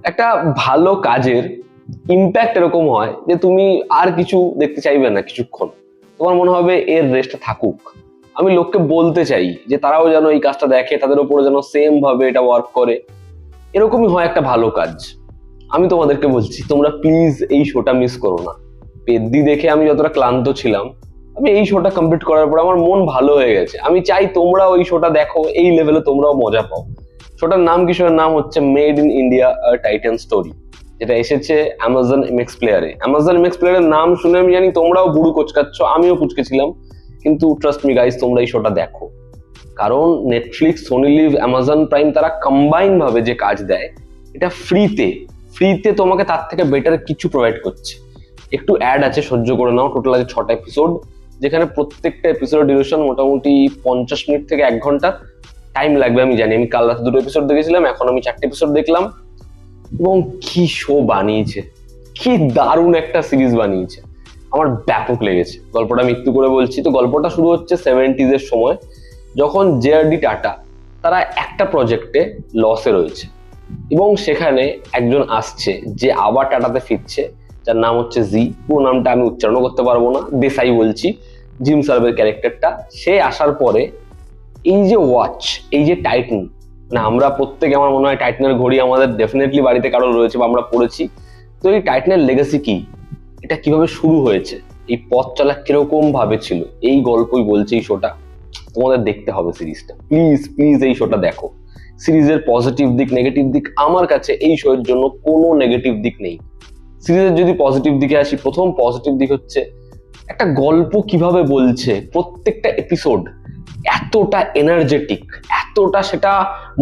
একটা ভালো কাজের ইম্প্যাক্ট এরকম হয় যে তুমি আর কিছু দেখতে চাইবে না কিছুক্ষণ, তোমার মনে হবে এর রেস্টে থাকুক। আমি লোককে বলতে চাই যে তারাও যেন এই কাজটা দেখে, তাদের উপরে যেন সেম ভাবে এটা ওয়ার্ক করে। এরকমই হয় একটা ভালো কাজ। আমি তোমাদেরকে বলছি তোমরা প্লিজ এই শোটা মিস করো না। পেদ্দি দেখে আমি যতটা ক্লান্ত ছিলাম, আমি এই শোটা কমপ্লিট করার পর আমার মন ভালো হয়ে গেছে। আমি চাই তোমরা ওই শোটা দেখো, এই লেভেলে তোমরাও মজা পাও। শোটার নাম কি? শোটার নাম হচ্ছে made in India Titan story, যেটা এসেছে অ্যামাজন এমএক্স প্লেয়ারে। অ্যামাজন এমএক্স প্লেয়ারের নাম শুনে আমি জানি তোমরাও বুড়ো কোচকাচ্ছ, আমিও কুচকেছিলাম, কিন্তু ট্রাস্ট মি গাইস, তোমরা এই শোটা দেখো। কারণ Netflix, Sony LIV, Amazon Prime তারা কম্বাইন ভাবে যে কাজ দেয়, এটা ফ্রিতে ফ্রিতে তোমাকে তার থেকে বেটার কিছু প্রোভাইড করছে। একটু অ্যাড আছে, সহ্য করে নাও। টোটাল আছে 6টা এপিসোড, যেখানে প্রত্যেকটা এপিসোডের ডিউরেশন মোটামুটি 50 মিনিট থেকে 1 ঘন্টা টাইম লাগবে আমি জানি। আমি কাল রাতে 2টো এপিসোড দেখেছিলাম, এখন আমি 4টে এপিসোড দেখলাম। এবং কি শো বানিয়েছে, কি দারুণ একটা সিরিজ বানিয়েছে, আমার ব্যাপক লেগেছে। গল্পটা আমি একটু করে বলছি। তো গল্পটা শুরু হচ্ছে 70s এর সময়, যখন জেআরডি টাটা তারা একটা প্রজেক্টে লসে রয়েছে, এবং সেখানে একজন আসছে যে আবার টাটাতে ফিরছে, যার নাম হচ্ছে জি। পুরো নামটা আমি উচ্চারণ করতে পারবো না, দেশাই বলছি, জিম সার্ভের ক্যারেক্টারটা। সে আসার পরে এই যে ওয়াচ, এই যে টাইটান, মানে আমরা প্রত্যেকে, আমার মনে হয় টাইটানের ঘড়ি আমাদের ডেফিনেটলি বাড়িতে কারো রয়েছে বা আমরা পড়েছি। তো এই টাইটানের লেগাসি কি, এটা কিভাবে শুরু হয়েছে, এই পথ চলা কিরকম ভাবে ছিল, এই গল্পই বলছে এই শোটা। তোমাদের দেখতে হবে সিরিজটা, প্লিজ প্লিজ এই শোটা দেখো। সিরিজের পজিটিভ দিক, নেগেটিভ দিক, আমার কাছে এই শোয়ের জন্য কোনো নেগেটিভ দিক নেই। সিরিজের যদি পজিটিভ দিকে আসি, প্রথম পজিটিভ দিক হচ্ছে একটা গল্প কিভাবে বলছে। প্রত্যেকটা এপিসোড এতটা এনার্জেটিক, এতটা সেটা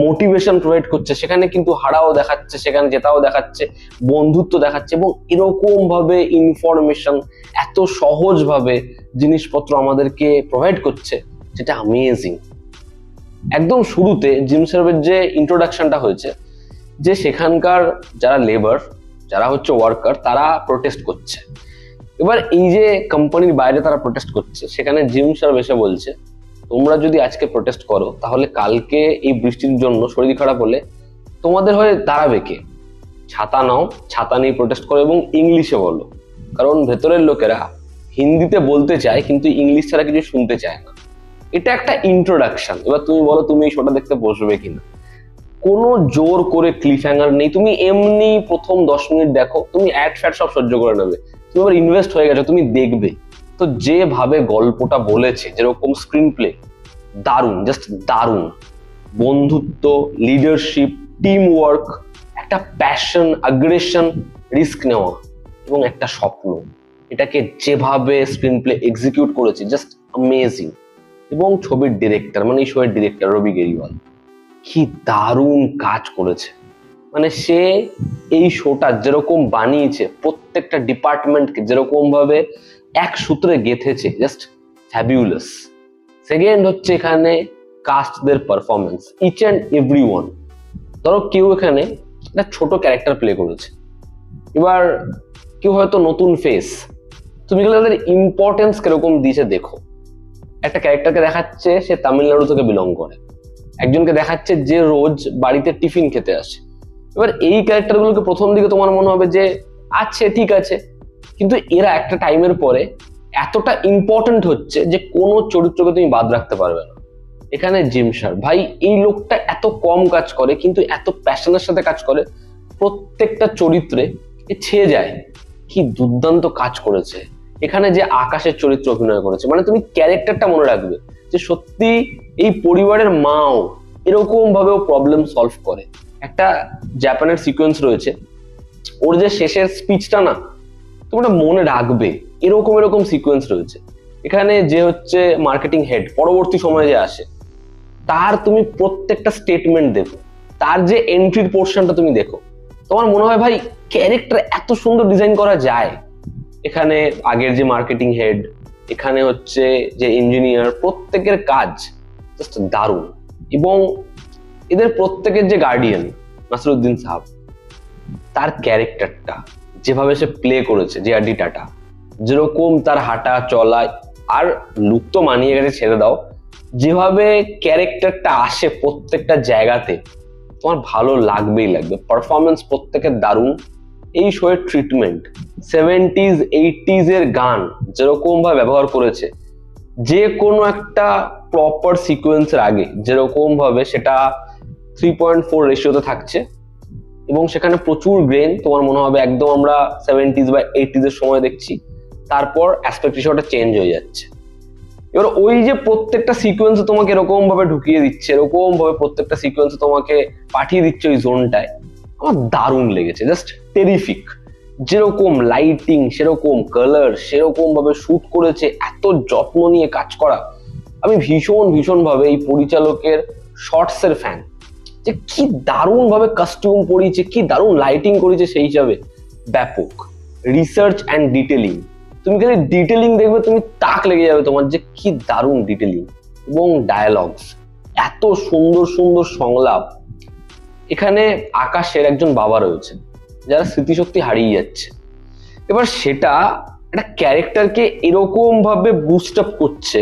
মোটিভেশন প্রোভাইড করছে। সেখানে কিন্তু হারাও দেখাচ্ছে, সেখানে জেতাও দেখাচ্ছে, বন্ধুত্ব দেখাচ্ছে, এবং এরকম ভাবে ইনফরমেশন এত সহজ ভাবে জিনিসপত্র আমাদেরকে প্রোভাইড করছে, যেটা অ্যামেজিং। একদম শুরুতে জিম সার্ভের যে ইন্ট্রোডাকশনটা হয়েছে, যে সেখানকার যারা লেবার, যারা হচ্ছে ওয়ার্কার, তারা প্রোটেস্ট করছে। এবার এই যে কোম্পানির বাইরে তারা প্রোটেস্ট করছে, সেখানে জিম সার্ভ এসে বলছে তোমরা যদি আজকে প্রোটেস্ট করো, তাহলে কালকে এই বৃষ্টির জন্য শরীর খারাপ হলে তোমাদের হয়ে দাঁড়াবে কে? ছাতা নাও, ছাতা নিয়ে প্রোটেস্ট করো, এবং ইংলিশে বলো। কারণ ভেতরের লোকেরা হিন্দিতে বলতে চায়, কিন্তু ইংলিশ ছাড়া কিছু শুনতে চায় না। এটা একটা ইন্ট্রোডাকশন। এবার তুমি বলো তুমি এই শোটা দেখতে বসবে কিনা। কোনো জোর করে ক্লিফ হ্যাঙ্গার নেই, তুমি এমনি প্রথম 10 মিনিট দেখো, তুমি অ্যাড ফ্যাড সব সহ্য করে নেবে, তুমি আবার ইনভেস্ট হয়ে গেছো, তুমি দেখবে। তো যেভাবে গল্পটা বলেছে, যেরকম স্ক্রিন প্লে, দারুণ, জাস্ট দারুণ। বন্ধুত্ব, লিডারশিপ, টিম ওয়ার্ক, একটা প্যাশন, আগ্রেশন, রিস্ক নেওয়া, এবং একটা স্বপ্ন, এটাকে যেভাবে স্ক্রিন প্লে এক্সিকিউট করেছে, জাস্ট অ্যামেজিং। এবং ছবির ডিরেক্টর, মানে এই শোয়ের ডিরেক্টর রবি গেরিওয়াল, কি দারুণ কাজ করেছে। মানে সে এই শোটা যেরকম বানিয়েছে, প্রত্যেকটা ডিপার্টমেন্টকে যেরকম ভাবে এক সূত্রে গেঁথেছে, জাস্ট ফ্যাবিউলাস। সেকেন্ড হচ্ছে এখানে কাস্টদের performance, each and every one. ধরো কেউ এখানে একটা ছোট ক্যারেক্টার প্লে করেছে, এবার কেউ হয়তো নতুন ফেস, তুমি গেলে তাদের ইম্পর্টেন্স কিরকম দিয়েছে দেখো। একটা ক্যারেক্টারকে দেখাচ্ছে সে তামিলনাড়ু থেকে বিলং করে, একজনকে দেখাচ্ছে যে রোজ বাড়িতে টিফিন খেতে আসে। এবার এই ক্যারেক্টারগুলোকে প্রথম দিকে তোমার মনে হবে যে আছে, ঠিক আছে, কিন্তু এরা একটা টাইমের পরে এতটা ইম্পর্টেন্ট হচ্ছে যে কোনো চরিত্রকে তুমি বাদ রাখতে পারবে না। এখানে জিম সার ভাই, এই লোকটা এত কম কাজ করে কিন্তু এত প্যাশনের সাথে কাজ করে, প্রত্যেকটা চরিত্রে ছেয়ে যায়। কি দুর্দান্ত কাজ করেছে। এখানে যে আকাশের চরিত্র অভিনয় করেছে, মানে তুমি ক্যারেক্টারটা মনে রাখবে যে সত্যি এই পরিবারের মাও এরকম ভাবেও প্রবলেম সলভ করে। একটা জাপানের সিকোয়েন্স রয়েছে, ওর যে শেষের স্পিচটা না, তোমরা মনে রাখবে, এরকম এরকম সিকোয়েন্স রয়েছে। এখানে যে হচ্ছে মার্কেটিং হেড পরবর্তী সময়ে যে আসে, তার তুমি প্রত্যেকটা স্টেটমেন্ট দেখো, তার যে এন্ট্রির পোর্শনটা তুমি দেখো, তোমার মনে হয় ভাই ক্যারেক্টার এত সুন্দর ডিজাইন করা যায়। এখানে আগের যে মার্কেটিং হেড, এখানে হচ্ছে যে ইঞ্জিনিয়ার, প্রত্যেকের কাজ জাস্ট দারুণ। এবং এদের প্রত্যেকের যে গার্ডিয়ান নাসিরুদ্দিন সাহাব, তার ক্যারেক্টারটা যেভাবে সে প্লে করেছে, যে আর ডি টাটা, যেরকম তার হাঁটা চলা, আর লুক তো মানিয়ে গেছে ছেড়ে দাও, যেভাবে ক্যারেক্টারটা আসে প্রত্যেকটা জায়গাতে, তোমার ভালো লাগবেই লাগবে। পারফরমেন্স প্রত্যেকের দারুণ। এই শোয়ের ট্রিটমেন্ট 70s 80s এর গান যেরকম ভাবে ব্যবহার করেছে, যে কোনো একটা প্রপার সিকোয়েন্সের আগে যেরকম ভাবে সেটা 3.4 রেশিওতে থাকছে এবং সেখানে প্রচুর গ্রেন, তোমার মনে হবে একদম আমরা 70s বা 80s এর সময় দেখছি। তারপর অ্যাসপেক্ট রেশিওটা চেঞ্জ হয়ে যাচ্ছে। এবার ওই যে প্রত্যেকটা সিকোয়েন্সে তোমাকে এরকম ভাবে ঢুকিয়ে দিচ্ছে, এরকম ভাবে প্রত্যেকটা সিকোয়েন্সে তোমাকে পাঠিয়ে দিচ্ছে ওই জোনটায়, আমার দারুণ লেগেছে, জাস্ট টেরিফিক। যেরকম লাইটিং, সেরকম কালার, সেরকম ভাবে শুট করেছে, এত যত্ন নিয়ে কাজ করা। আমি ভীষণ ভাবে এই পরিচালকের শর্টস এর ফ্যান, যে কি দারুণ ভাবে কাস্টিউম পরিয়েছে, কি দারুণ লাইটিং করেছে, সেই হিসাবে ব্যাপক রিসার্চ অ্যান্ড ডিটেলিং। তুমি খালি ডিটেলিং দেখবে, তুমি তাক লেগে যাবে তোমার, যে কি দারুণ ডিটেলিং এবং ডায়ালগস, এত সুন্দর সংলাপ। এখানে আকাশের একজন বাবা রয়েছে যারা স্মৃতিশক্তি হারিয়ে যাচ্ছে। এবার সেটা একটা ক্যারেক্টারকে এরকম ভাবে বুস্ট আপ করছে,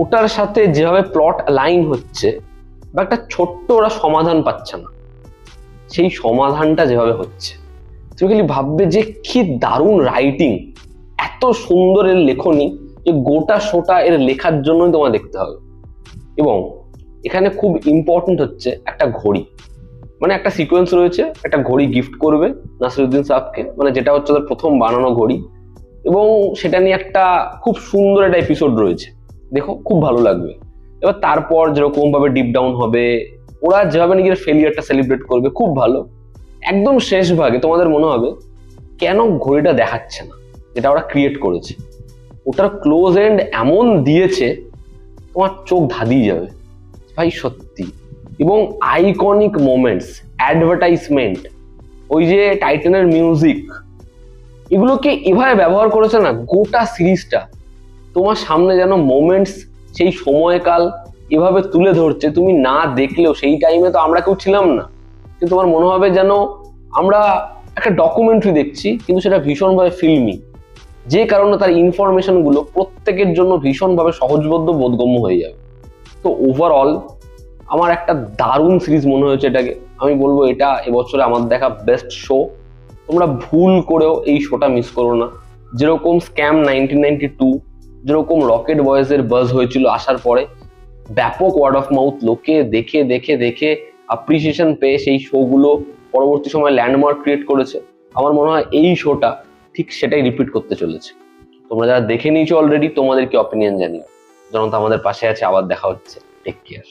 ওটার সাথে যেভাবে প্লট লাইন হচ্ছে, বা একটা ছোট্ট ওরা সমাধান পাচ্ছে না, সেই সমাধানটা যেভাবে হচ্ছে, তুমি খালি ভাববে যে কি দারুণ রাইটিং, এত সুন্দর এর লেখনী, যে গোটা শোটা এর লেখার জন্যই তোমার দেখতে হবে। এবং এখানে খুব ইম্পর্টেন্ট হচ্ছে একটা ঘড়ি, মানে একটা সিকোয়েন্স রয়েছে, একটা ঘড়ি গিফট করবে নাসিরুদ্দিন সাহেবকে, মানে যেটা হচ্ছে তার প্রথম বানানো ঘড়ি, এবং সেটা নিয়ে একটা খুব সুন্দর একটা এপিসোড রয়েছে, দেখো খুব ভালো লাগবে। এবার তারপর যেরকম ভাবে ডিপ ডাউন হবে, ওরা যেভাবে নিজের ফেলিয়ারটা সেলিব্রেট করবে, খুব ভালো। একদম শেষ ভাগে তোমাদের মনে হবে কেন ঘড়িটা দেখাচ্ছে না, যেটা ওরা ক্রিয়েট করেছে, ওটার ক্লোজ এন্ড এমন দিয়েছে তোমার চোখ ধাঁধিয়ে যাবে ভাই, সত্যি। এবং আইকনিক মোমেন্টস, অ্যাডভার্টাইজমেন্ট, ওই যে টাইটানের মিউজিক, এগুলোকে এভাবে ব্যবহার করেছে না গোটা সিরিজটা, তোমার সামনে যেন মোমেন্টস, সেই সময়কাল এভাবে তুলে ধরছে, তুমি না দেখলেও, সেই টাইমে তো আমরা কেউ ছিলাম না, কিন্তু তোমার মনে হবে যেন আমরা একটা ডকুমেন্টারি দেখছি, কিন্তু সেটা ভীষণভাবে ফিল্মি, যে কারণে তার ইনফরমেশন গুলো প্রত্যেকের জন্য ভীষণভাবে সহজবোধ্য, বোধগম্য হয়ে যাবে। তো ওভারঅল আমার একটা দারুণ সিরিজ মনে হয়েছে এটাকে। আমি বলবো এটা এবছরে আমার দেখা বেস্ট শো। তোমরা ভুল করেও এই শোটা মিস করো না। যেরকম স্ক্যাম 1992, যেরকম রকেট বয়েজের বাজ হয়েছিল আসার পরে, ব্যাপক ওয়ার্ড অফ মাউথ, লোকে দেখে দেখে দেখে অ্যাপ্রিসিয়েশন পেয়ে সেই শোগুলো পরবর্তী সময় ল্যান্ডমার্ক ক্রিয়েট করেছে। আমার মনে হয় এই শোটা ঠিক সেটাই রিপিট করতে চলেছে। তোমরা যারা দেখে নিয়েছো অলরেডি, তোমাদের কি অপিনিয়ন জানিও। জনতা আমাদের পাশে আছে, আবার দেখা হচ্ছে। Take care.